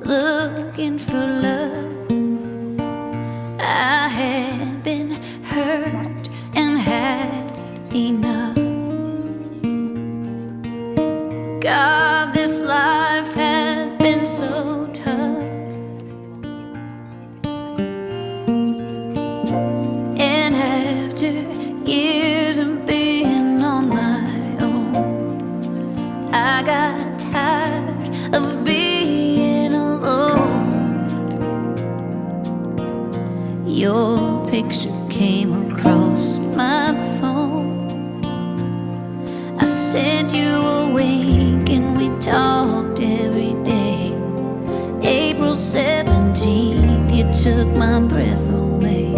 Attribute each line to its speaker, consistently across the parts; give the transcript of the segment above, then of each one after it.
Speaker 1: looking for love. I had been hurt and had enough. God, this life had been so tough. And after years of being on my own, I got tired of being alone. Your picture came across my phone. I sent you a wink and we talked every day. April 17th, you took my breath away.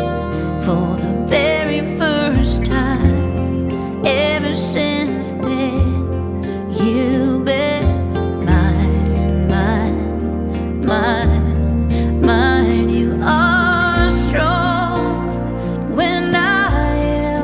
Speaker 1: For the very first time, ever since then, you've been mine, mine, mine, mine. You are strong when I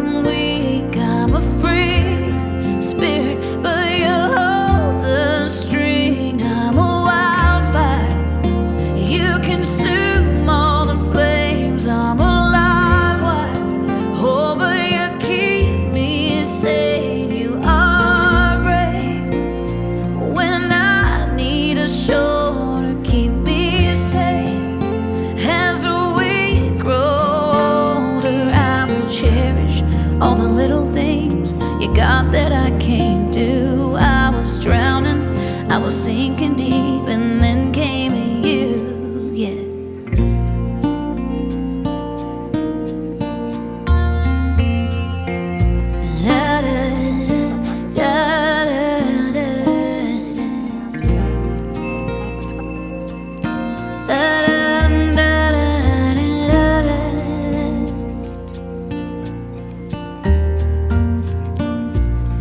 Speaker 1: all the little things you got that I can't do. I was drowning, I was sinking deep, and then came you, yeah.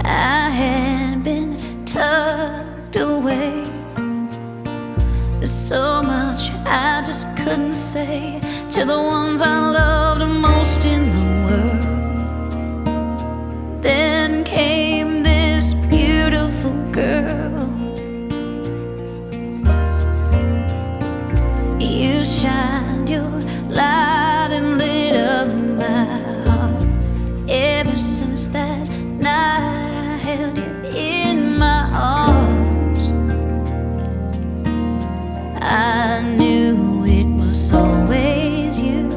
Speaker 1: I had been tucked away. There's so much I just couldn't say to the ones I loved the most in the world. Then came this beautiful girl. You shined your light and lit up my heart. Ever since that night I held you in my arms. I knew it was always you.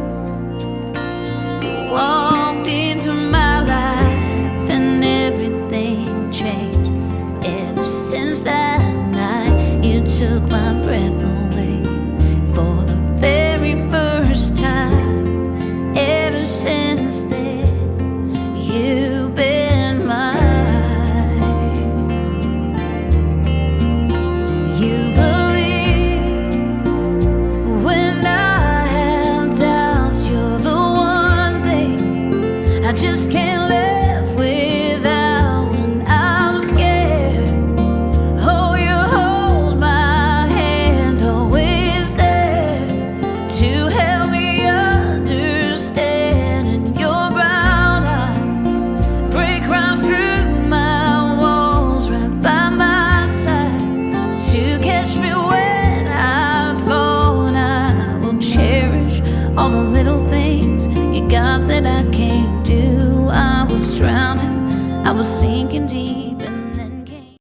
Speaker 1: You walked into my life and everything changed. Ever since that night you took my breath away for the very first time. Ever since then you've been mine. You believe when I have doubts, you're the one thing I just can't live without when I'm scared. Oh, you hold my hand, always there to help me understand. And your brown eyes break right through my walls, right by my side to catch me when I fall. And I will cherish all the little things you got that I can't do. I was drowning, I was sinking deep.